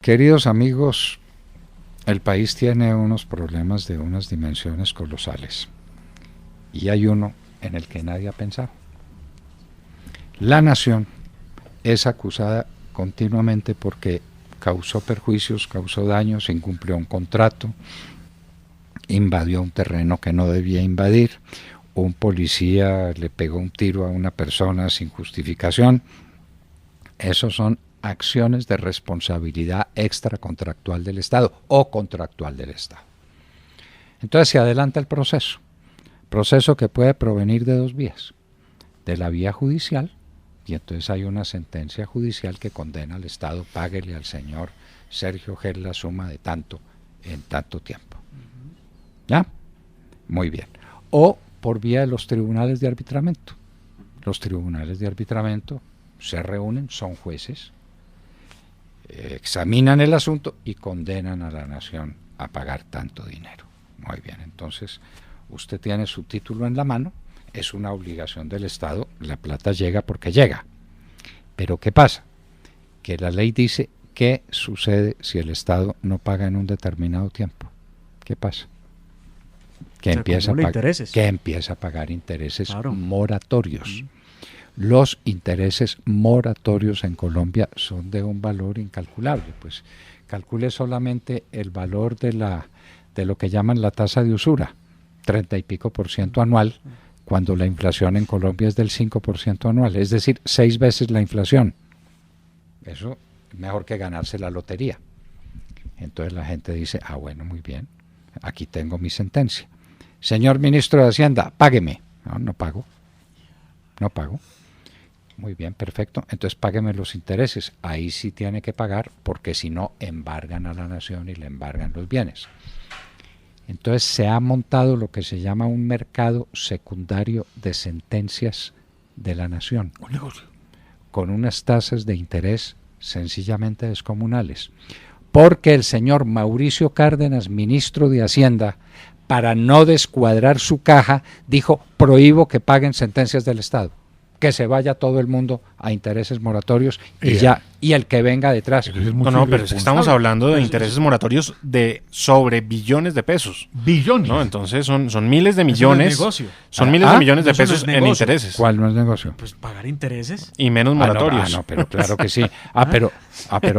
Queridos amigos, el país tiene unos problemas de unas dimensiones colosales y hay uno en el que nadie ha pensado. La nación es acusada continuamente porque causó perjuicios, causó daños, incumplió un contrato, invadió un terreno que no debía invadir, un policía le pegó un tiro a una persona sin justificación. Esos son acciones de responsabilidad extracontractual del Estado o contractual del Estado. Entonces se adelanta el proceso que puede provenir de dos vías, de la vía judicial, y entonces hay una sentencia judicial que condena al Estado, páguele al señor Sergio Gel la suma de tanto en tanto tiempo. ¿Ya? Muy bien. O por vía de los tribunales de arbitramiento. Los tribunales de arbitramiento se reúnen, son jueces, examinan el asunto y condenan a la nación a pagar tanto dinero. Muy bien, entonces usted tiene su título en la mano, es una obligación del Estado, la plata llega porque llega. Pero ¿qué pasa? Que la ley dice qué sucede si el Estado no paga en un determinado tiempo. ¿Qué pasa? Que empieza a pagar intereses claro. Moratorios. Los intereses moratorios en Colombia son de un valor incalculable. Pues calcule solamente el valor de lo que llaman la tasa de usura, 30 y pico % anual, cuando la inflación en Colombia es del 5% anual, es decir, 6 veces la inflación. Eso es mejor que ganarse la lotería. Entonces la gente dice, bueno, muy bien, aquí tengo mi sentencia. Señor ministro de Hacienda, págueme. No pago. Muy bien, perfecto. Entonces págueme los intereses. Ahí sí tiene que pagar porque si no embargan a la nación y le embargan los bienes. Entonces se ha montado lo que se llama un mercado secundario de sentencias de la nación. Un negocio. Con unas tasas de interés sencillamente descomunales. Porque el señor Mauricio Cárdenas, ministro de Hacienda, para no descuadrar su caja, dijo, prohíbo que paguen sentencias del Estado. Que se vaya todo el mundo a intereses moratorios y el que venga detrás. Pero estamos hablando de intereses moratorios de sobre billones de pesos. Billones. No, entonces son miles de millones. No es son miles de millones de pesos en intereses. ¿Cuál no es negocio? Pues pagar intereses. Y menos moratorios. No, pero claro que sí. Pero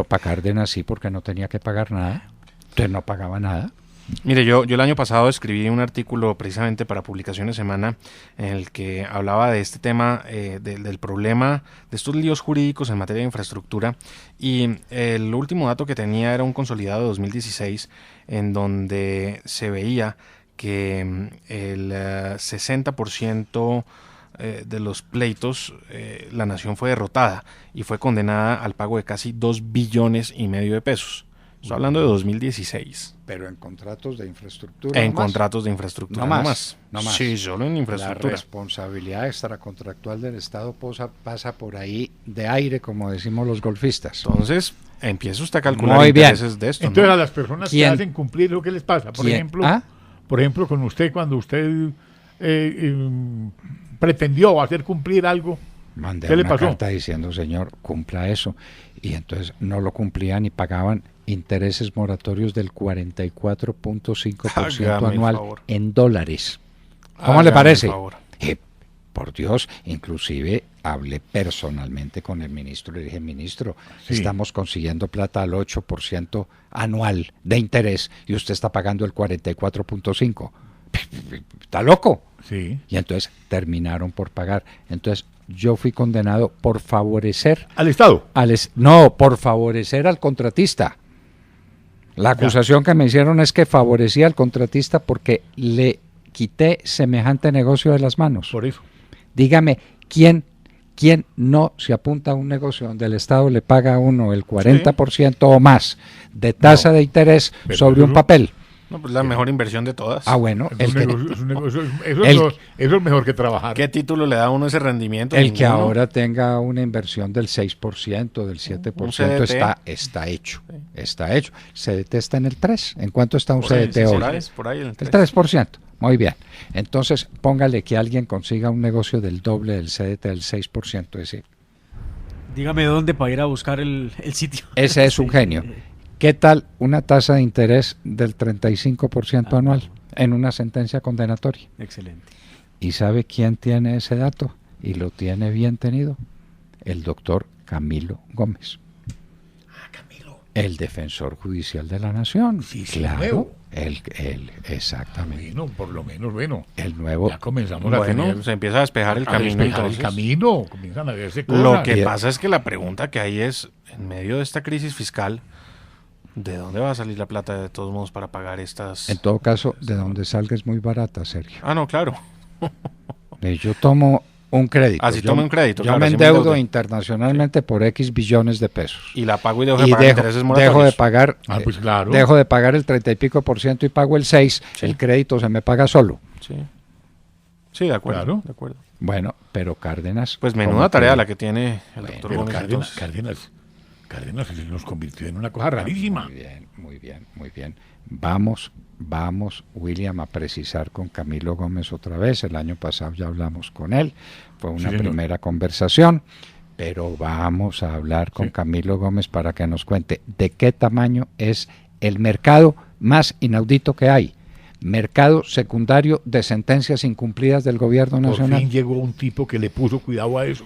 para Cárdenas sí, porque no tenía que pagar nada. Usted no pagaba nada. Mire, yo el año pasado escribí un artículo precisamente para Publicaciones Semana en el que hablaba de este tema, del problema de estos líos jurídicos en materia de infraestructura, y el último dato que tenía era un consolidado de 2016 en donde se veía que el 60% de los pleitos la nación fue derrotada y fue condenada al pago de casi 2,5 billones de pesos. Estoy hablando de 2016. Pero en contratos de infraestructura. En contratos de infraestructura. No más. Sí, solo en infraestructura. La responsabilidad extracontractual del Estado pasa por ahí de aire, como decimos los golfistas. Entonces, empieza usted a calcular intereses de esto. Entonces, a las personas que hacen cumplir lo que les pasa. Por ejemplo, con usted, cuando usted pretendió hacer cumplir algo, mandé ¿qué le pasó? Carta diciendo, señor, cumpla eso. Y entonces no lo cumplían y pagaban intereses moratorios del 44.5% anual en dólares. ¿Cómo le parece? Por Dios, inclusive hablé personalmente con el ministro, le dije, ministro, estamos consiguiendo plata al 8% anual de interés y usted está pagando el 44.5%. ¿Está loco? Sí. Y entonces terminaron por pagar. Entonces yo fui condenado por favorecer al Estado. Por favorecer al contratista. La acusación que me hicieron es que favorecía al contratista porque le quité semejante negocio de las manos. Por eso. Dígame, ¿quién no se apunta a un negocio donde el Estado le paga a uno el 40% o más de tasa de interés sobre un papel? No, pues la mejor inversión de todas. Bueno, eso es mejor que trabajar. ¿Qué título le da a uno ese rendimiento? El que ahora tenga una inversión del 6%, del 7%, está hecho. Sí. Está hecho. CDT está en el 3%. ¿En cuánto está un CDT hoy? Por ahí el 3%. El 3%. Muy bien. Entonces, póngale que alguien consiga un negocio del doble del CDT del 6%. Dígame dónde para ir a buscar el sitio. Ese es un genio. ¿Qué tal una tasa de interés del 35% anual en una sentencia condenatoria? Excelente. ¿Y sabe quién tiene ese dato? Y lo tiene bien tenido. El doctor Camilo Gómez. Camilo. El defensor judicial de la Nación. Sí, claro. Nuevo. Exactamente. Bueno, por lo menos, bueno. El nuevo. Ya comenzamos a tener, se empieza a despejar el camino. El camino, comienzan a verse cosas. Lo que pasa es que la pregunta que hay es, en medio de esta crisis fiscal, ¿de dónde va a salir la plata de todos modos para pagar estas? En todo caso, de donde salga es muy barata, Sergio. Ah, no, claro. Yo tomo un crédito. Así toma un crédito. Yo claro, me así endeudo internacionalmente por X billones de pesos. Y la pago y dejo de pagar intereses moratorios. Dejo de pagar, pues claro. dejo de pagar el 30 y pico % y pago el 6, Sí. el crédito se me paga solo. Sí, de acuerdo. Claro. De acuerdo. Bueno, pero Cárdenas... Pues menuda tarea la que tiene el doctor Pero Gómez. Cárdenas se nos convirtió en una cosa rarísima. Muy bien. Vamos, William, a precisar con Camilo Gómez otra vez. El año pasado ya hablamos con él. Fue una primera conversación. Pero vamos a hablar con Camilo Gómez para que nos cuente de qué tamaño es el mercado más inaudito que hay. Mercado secundario de sentencias incumplidas del gobierno nacional. Por fin llegó un tipo que le puso cuidado a eso.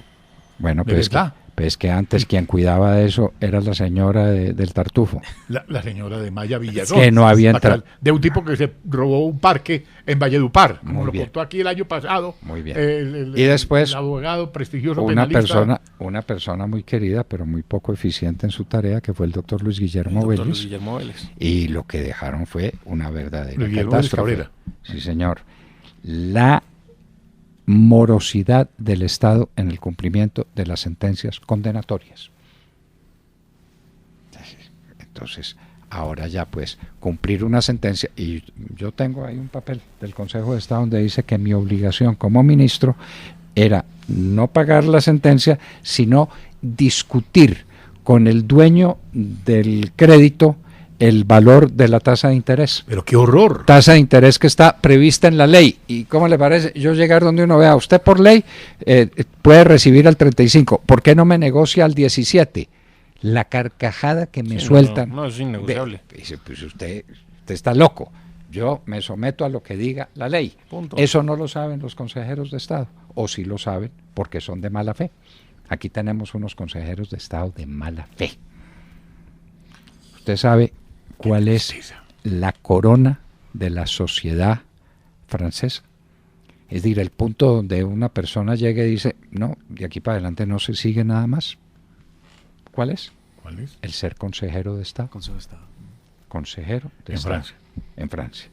Bueno, ¿De pues verdad? es que antes quien cuidaba de eso era la señora del Tartufo. La señora de Maya Villarón. Que no había entrado. De un tipo que se robó un parque en Valledupar, como Muy lo bien. contó aquí el año pasado. Muy bien. Y después, el abogado prestigioso una penalista. persona muy querida, pero muy poco eficiente en su tarea, que fue el doctor Luis Guillermo Vélez. Y lo que dejaron fue una verdadera Luis Guillermo Vélez catástrofe. Cabrera. Sí, señor. La morosidad del Estado en el cumplimiento de las sentencias condenatorias. Entonces, ahora ya pues cumplir una sentencia, y yo tengo ahí un papel del Consejo de Estado donde dice que mi obligación como ministro era no pagar la sentencia, sino discutir con el dueño del crédito el valor de la tasa de interés. Pero qué horror. Tasa de interés que está prevista en la ley. ¿Y cómo le parece? Yo llegar donde uno vea, usted por ley puede recibir al 35. ¿Por qué no me negocia al 17? La carcajada que me sueltan. No, es innegociable. Dice, pues usted está loco. Yo me someto a lo que diga la ley. Punto. Eso no lo saben los consejeros de Estado. O sí lo saben porque son de mala fe. Aquí tenemos unos consejeros de Estado de mala fe. Usted sabe cuál es la corona de la sociedad francesa. Es decir, el punto donde una persona llega y dice, no, de aquí para adelante no se sigue nada más. ¿Cuál es? ¿Cuál es? El ser consejero de Estado. Consejo de Estado. Consejero de En Estado. Francia. En Francia.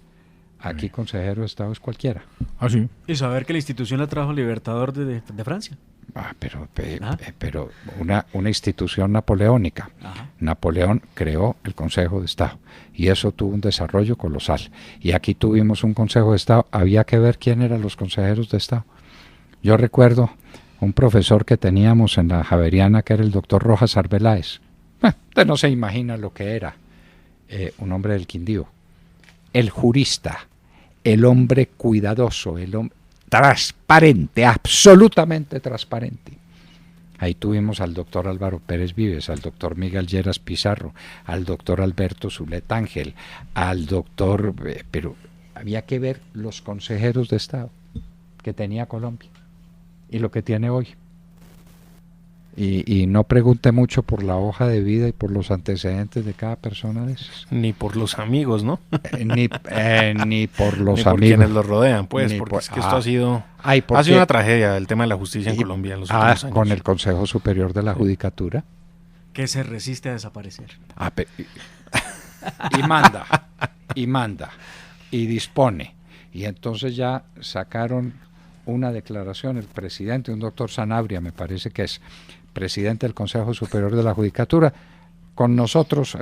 Aquí consejero de Estado es cualquiera. Ah, sí. Y saber que la institución la trajo Libertador de Francia. Pero una institución napoleónica. Ajá. Napoleón creó el Consejo de Estado y eso tuvo un desarrollo colosal. Y aquí tuvimos un Consejo de Estado, había que ver quién eran los consejeros de Estado. Yo recuerdo un profesor que teníamos en la Javeriana que era el doctor Rojas Arbeláez. Usted no se imagina lo que era un hombre del Quindío. El jurista, el hombre cuidadoso, el hombre transparente, absolutamente transparente. Ahí tuvimos al doctor Álvaro Pérez Vives, al doctor Miguel Lleras Pizarro, al doctor Alberto Zulet Ángel, al doctor... pero había que ver los consejeros de Estado que tenía Colombia y lo que tiene hoy. Y no pregunte mucho por la hoja de vida y por los antecedentes de cada persona de esos. Ni por los amigos, ¿no? Ni por los ni por amigos. quienes los rodean, pues, Ni porque por- es que esto ha sido porque- una tragedia el tema de la justicia en Colombia en los últimos años. con el Consejo Superior de la Judicatura. Que se resiste a desaparecer. Y manda, y dispone. Y entonces ya sacaron una declaración, el presidente, un doctor Sanabria, me parece que es presidente del Consejo Superior de la Judicatura, con nosotros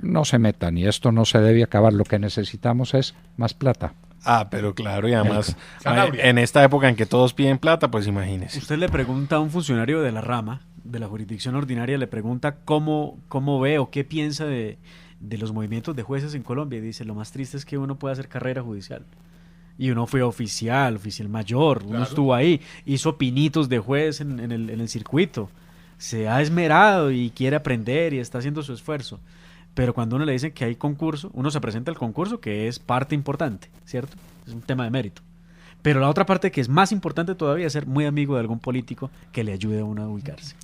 no se metan y esto no se debe acabar, lo que necesitamos es más plata. Pero claro, y además, Sanabria. en esta época en que todos piden plata, pues imagínese. Usted le pregunta a un funcionario de la rama, de la jurisdicción ordinaria, le pregunta cómo ve o qué piensa de los movimientos de jueces en Colombia. Y dice, lo más triste es que uno puede hacer carrera judicial. Y uno fue oficial mayor, uno estuvo ahí, hizo pinitos de juez en el circuito. Se ha esmerado y quiere aprender y está haciendo su esfuerzo. pero cuando uno le dice que hay concurso, uno se presenta al concurso, que es parte importante, ¿cierto? Es un tema de mérito. Pero la otra parte que es más importante todavía es ser muy amigo de algún político que le ayude a uno a ubicarse.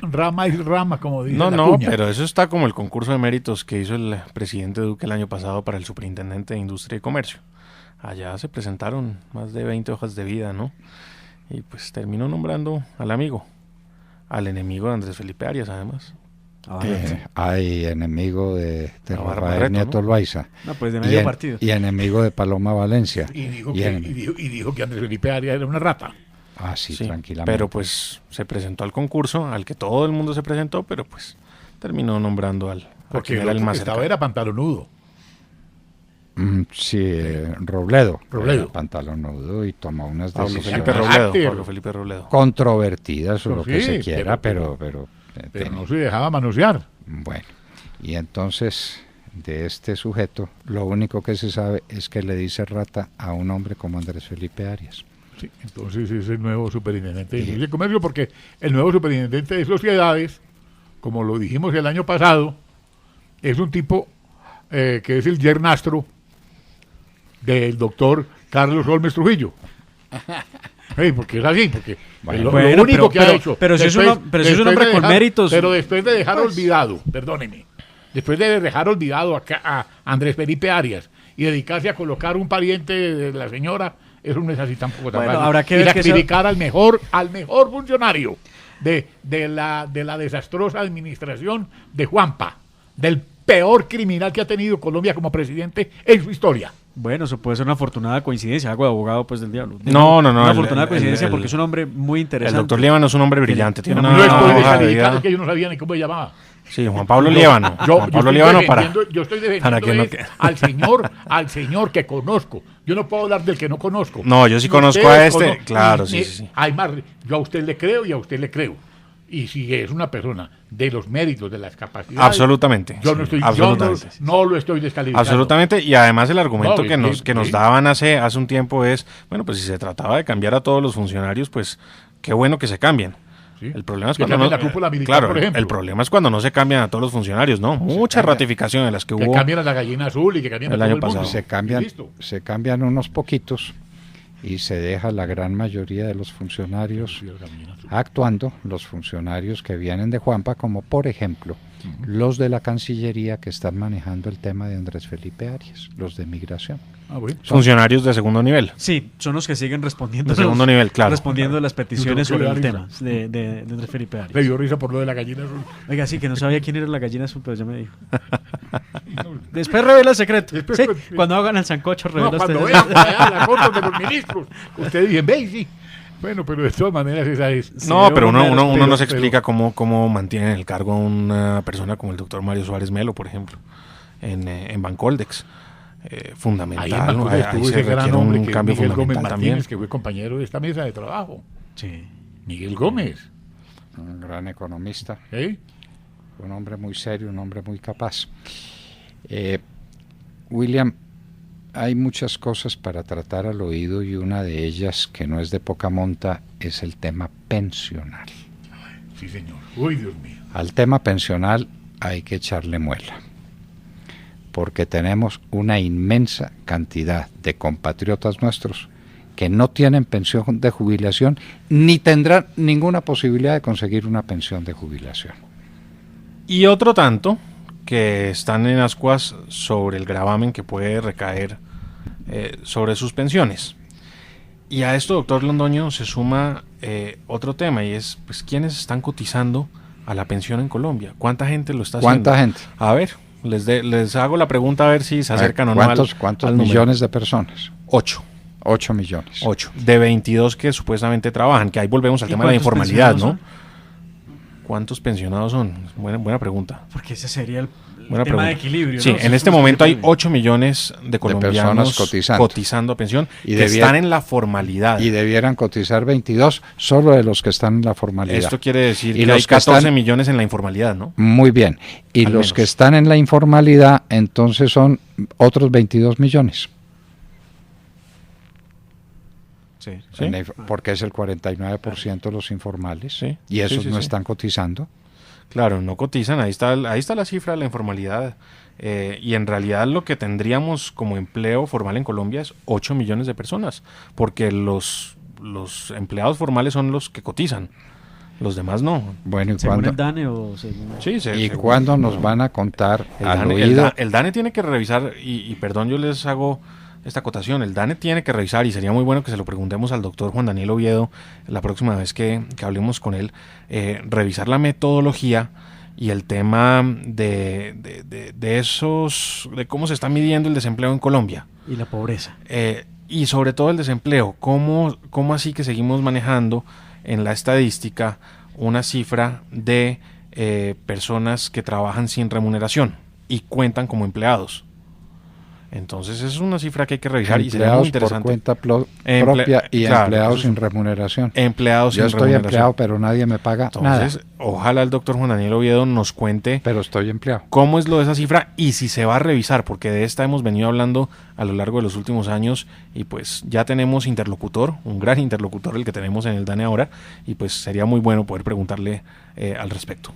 Rama es rama, como dice No, la no, cuña. pero eso está como el concurso de méritos que hizo el presidente Duque el año pasado para el superintendente de Industria y Comercio. Allá se presentaron más de 20 hojas de vida, ¿no? Y pues terminó nombrando al amigo, al enemigo de Andrés Felipe Arias, además. Hay enemigo de Navarro Rafael Barreto, Nieto ¿no? Loaiza. No, pues de medio partido. Y enemigo de Paloma Valencia. Y dijo que Andrés Felipe Arias era una rata. Ah, sí, Sí, tranquilamente. pero pues se presentó al concurso, al que todo el mundo se presentó, pero pues terminó nombrando al Porque quien el era el otro más que estaba cercano. era pantalonudo. Sí, Robledo. Robledo. Pantalonudo y tomó unas Pablo decisiones Felipe Robledo. Carácter. Pablo Felipe Robledo. controvertidas o Pues lo que sí, se quiera, pero pero no se dejaba manosear. bueno. Y entonces, de este sujeto, lo único que se sabe es que le dice rata a un hombre como Andrés Felipe Arias. Sí, entonces es el nuevo superintendente de Industria y Comercio, porque el nuevo superintendente de Sociedades, como lo dijimos el año pasado, es un tipo que es el yernastro del doctor Carlos Holmes Trujillo. Porque es así, porque Bueno, lo único que ha hecho. Pero si es un hombre con méritos. Pero después de dejar olvidado, perdóneme, después de dejar olvidado a Andrés Felipe Arias y dedicarse a colocar un pariente de la señora, eso no es así tampoco tan Bueno, fácil. habrá que Y ver que sacrificar al mejor funcionario de la desastrosa administración de Juanpa, del peor criminal que ha tenido Colombia como presidente en su historia. Bueno, eso puede ser una afortunada coincidencia. Hago de abogado pues del diablo. No, Una el- afortunada el- coincidencia el- porque es un hombre muy El interesante. doctor Líbano es un hombre brillante. Tiene No una lo estoy hoja de descalificando, vida. es que yo no sabía ni cómo se llamaba. Sí, Juan Pablo Líbano. Juan Pablo estoy Líbano yo estoy defendiendo para que no es que- al señor que conozco. Yo no puedo hablar del que no conozco. No, yo sí Y conozco ustedes a este, claro, sí, sí, sí. Además, yo a usted le creo y a usted le creo. Y si es una persona de los méritos, de las capacidades. Absolutamente. Yo no estoy, absolutamente. no lo estoy descalificando. Absolutamente, y además el argumento No, que nos sí. daban hace un tiempo es, bueno, pues si se trataba de cambiar a todos los funcionarios, pues qué bueno que se cambien. Sí. El problema es Que cuando cambien no, la cúpula militar, claro, por ejemplo. el problema es cuando no se cambian a todos los funcionarios, ¿no? Muchas ratificaciones de las que Que hubo. cambien a la gallina azul y que cambien a El todo año el mundo. pasado. Se cambian unos poquitos y se deja la gran mayoría de los funcionarios actuando, los funcionarios que vienen de Juanpa, como por ejemplo los de la Cancillería que están manejando el tema de Andrés Felipe Arias, los de migración. Ah, bueno. Funcionarios de segundo nivel. Sí, son los que siguen respondiendo. De segundo nivel, claro. Respondiendo las peticiones Yo creo sobre que el le tema da de Andrés Felipe Arias. Le dio risa por lo de la gallina azul. Oiga, sí, que no sabía quién era la gallina azul, pero ya me dijo. Después revela el secreto. Después, Sí, pues, cuando hagan el sancocho, No, revela cuando usted. vean por allá las fotos de los ministros, ustedes dicen, ve, sí. Bueno, pero de todas maneras esa es. No, pero uno uno pero- no se explica cómo mantiene en el cargo a una persona como el doctor Mario Suárez Melo, por ejemplo, en Bancoldex. Fundamental. Ahí en Banco ¿no? estuvo Ahí se ese gran requiere hombre un que es cambio Miguel Gómez fundamental Martínez, también. que fue compañero de esta mesa de trabajo. Sí. Miguel Gómez. Un gran economista, ¿Eh? un hombre muy serio, un hombre muy capaz. William, hay muchas cosas para tratar al oído y una de ellas, que no es de poca monta, es el tema pensional. Sí, señor. Uy, Dios mío. Al tema pensional hay que echarle muela, porque tenemos una inmensa cantidad de compatriotas nuestros que no tienen pensión de jubilación ni tendrán ninguna posibilidad de conseguir una pensión de jubilación. Y otro tanto que están en ascuas sobre el gravamen que puede recaer sobre sus pensiones. Y a esto, doctor Londoño, se suma otro tema, y es pues quiénes están cotizando a la pensión en Colombia. ¿Cuánta gente lo está haciendo? ¿Cuánta gente? A ver, les hago la pregunta a ver si se acercan o no ¿Cuántos al número. millones de personas? 8. 8 millones. 8. De 22 que supuestamente trabajan, que ahí volvemos al ¿Y tema de la cuántos informalidad, ¿no? pensionados ¿Cuántos pensionados son? Buena pregunta. Porque ese sería el Buena tema pregunta. de equilibrio. Sí, ¿no? en Si este es un momento hay equilibrio. 8 millones de colombianos personas cotizando. a pensión Y que debier- están en la formalidad. Y debieran cotizar 22 solo de los que están en la formalidad. Esto quiere decir Y que los hay que 14 están- millones en la informalidad, ¿no? Muy bien. Y Al los menos. que están en la informalidad, entonces son otros 22 millones. Sí. Porque es el 49% de los informales. Sí. Y esos Sí, sí, no sí. están cotizando. Claro, no cotizan, ahí está la cifra de la informalidad. Y en realidad lo que tendríamos como empleo formal en Colombia es 8 millones de personas, porque los empleados formales son los que cotizan, los demás no. Bueno, ¿y ¿Según cuándo, el DANE o según...? Sí, ¿y según- cuándo nos van a contar El al DANE, oído? el DANE tiene que revisar, y perdón, yo les hago esta acotación, el DANE tiene que revisar, y sería muy bueno que se lo preguntemos al doctor Juan Daniel Oviedo la próxima vez que hablemos con él, revisar la metodología y el tema de cómo se está midiendo el desempleo en Colombia. Y la pobreza. Y sobre todo el desempleo, ¿cómo así que seguimos manejando en la estadística una cifra de personas que trabajan sin remuneración y cuentan como empleados? Entonces esa es una cifra que hay que revisar y sería muy Empleados por interesante. cuenta Emple- propia y claro, empleados eso es- sin remuneración. Empleados Yo sin estoy remuneración. empleado, pero nadie me paga nada. Entonces, ojalá el doctor Juan Daniel Oviedo nos cuente Pero estoy empleado. cómo es lo de esa cifra y si se va a revisar, porque de esta hemos venido hablando a lo largo de los últimos años y pues ya tenemos interlocutor, un gran interlocutor el que tenemos en el DANE ahora, y pues sería muy bueno poder preguntarle al respecto.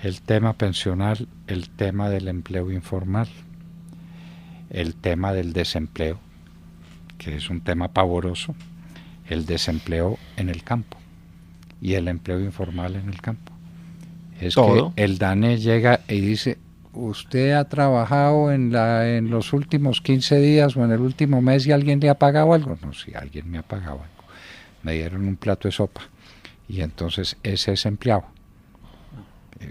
El tema pensional, el tema del empleo informal, el tema del desempleo, que es un tema pavoroso, el desempleo en el campo y el empleo informal en el campo. Es Todo. que el DANE llega y dice, usted ha trabajado en los últimos 15 días o en el último mes y alguien le ha pagado algo. No, si alguien me ha pagado algo. Me dieron un plato de sopa y entonces ese es empleado.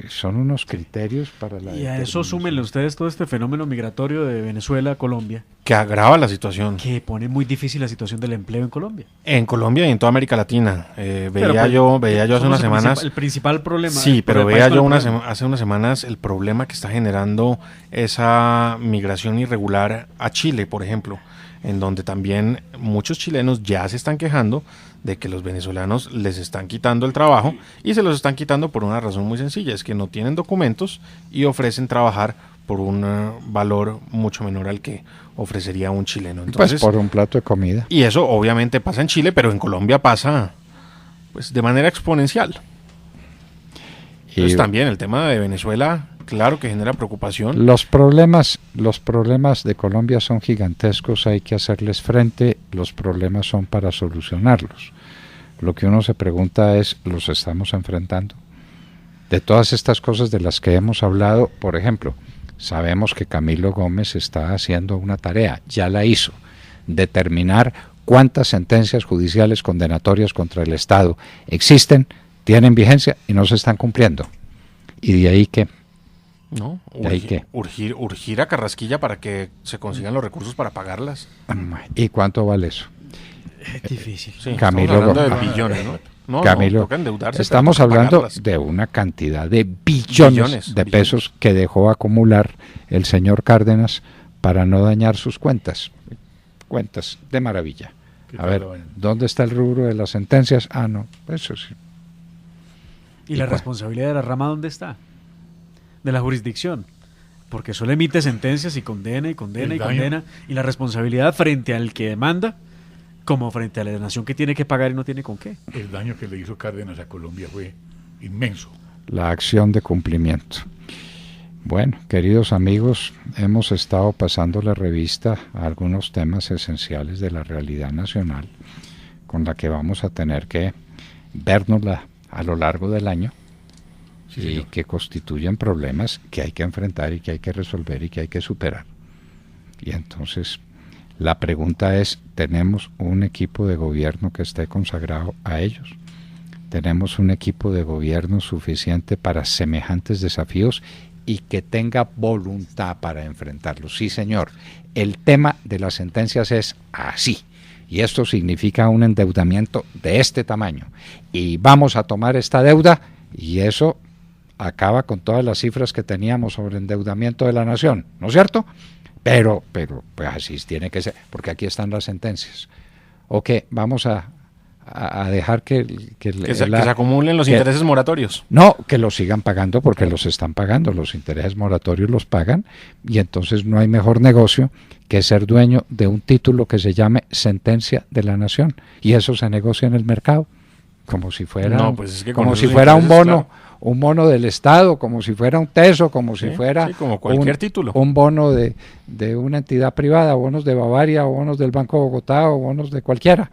Son unos criterios para la Y a eso determinación. súmenle ustedes todo este fenómeno migratorio de Venezuela a Colombia, Que agrava la situación que pone muy difícil la situación del empleo en Colombia. en Colombia y en toda América Latina. Veía pues, yo hace somos unas el semanas... El principal problema. Sí, pero el veía país yo con el problema. hace unas semanas el problema que está generando esa migración irregular a Chile, por ejemplo, en donde también muchos chilenos ya se están quejando de que los venezolanos les están quitando el trabajo y se los están quitando por una razón muy sencilla, es que no tienen documentos y ofrecen trabajar por un valor mucho menor al que ofrecería un chileno. Entonces, Pues por un plato de comida. y eso obviamente pasa en Chile, pero en Colombia pasa pues de manera exponencial. Entonces Y también el tema de Venezuela, claro que genera preocupación. los problemas de Colombia son gigantescos, hay que hacerles frente, los problemas son para solucionarlos. Lo que uno se pregunta es, ¿los estamos enfrentando? De todas estas cosas de las que hemos hablado, por ejemplo, sabemos que Camilo Gómez está haciendo una tarea, ya la hizo, determinar cuántas sentencias judiciales condenatorias contra el Estado existen, tienen vigencia y no se están cumpliendo. Y de ahí que ¿No? ¿De ahí qué? Urgir a Carrasquilla para que se consigan los recursos para pagarlas. ¿y cuánto vale eso? Es difícil. Sí, Camilo estamos hablando Gómez. de billones, ¿no? No, Camilo, toca endeudarse, estamos pero toca hablando pagarlas. de una cantidad de billones de pesos que dejó acumular el señor Cárdenas para no dañar sus cuentas. Cuentas de maravilla. ¿Qué A tal ver, la vaina? ¿dónde está el rubro de las sentencias? Ah, no, eso sí. ¿Y la cuál? responsabilidad de la rama dónde está? De la jurisdicción. Porque solo emite sentencias y condena y condena El y daño. condena. Y la responsabilidad frente al que demanda, como frente a la nación que tiene que pagar y no tiene con qué. El daño que le hizo Cárdenas a Colombia fue inmenso. La acción de cumplimiento. Bueno, queridos amigos, hemos estado pasando la revista a algunos temas esenciales de la realidad nacional, con la que vamos a tener que vernosla a lo largo del año. Sí, Y señor. que constituyen problemas que hay que enfrentar y que hay que resolver y que hay que superar. Y entonces la pregunta es, ¿tenemos un equipo de gobierno que esté consagrado a ellos? ¿Tenemos un equipo de gobierno suficiente para semejantes desafíos y que tenga voluntad para enfrentarlos? Sí, señor. El tema de las sentencias es así. Y esto significa un endeudamiento de este tamaño. Y vamos a tomar esta deuda y eso acaba con todas las cifras que teníamos sobre endeudamiento de la nación, ¿no es cierto? Pero pues así tiene que ser, porque aquí están las sentencias. ¿O qué? Vamos a dejar que se acumulen los intereses moratorios. No, que los sigan pagando porque los están pagando, los intereses moratorios los pagan y entonces no hay mejor negocio que ser dueño de un título que se llame sentencia de la nación y eso se negocia en el mercado como si fuera No, pues es que con como esos si fuera un intereses, bono un bono del Estado, como si fuera un teso, como si fuera sí, como cualquier título. Un bono de una entidad privada, bonos de Bavaria, o bonos del Banco de Bogotá, o bonos de cualquiera.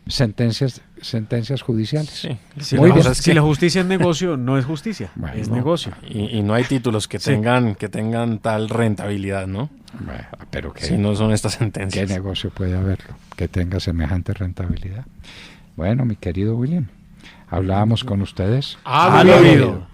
Sentencias judiciales. Sí. Muy bien. Si la justicia es negocio, no es justicia, Bueno, es no. negocio. Y no hay títulos que Sí. tengan tal rentabilidad, ¿no? Bueno, pero Si no son estas ¿qué sentencias. negocio puede haberlo que tenga semejante rentabilidad? Bueno, mi querido William, hablábamos con ustedes. Ha habido.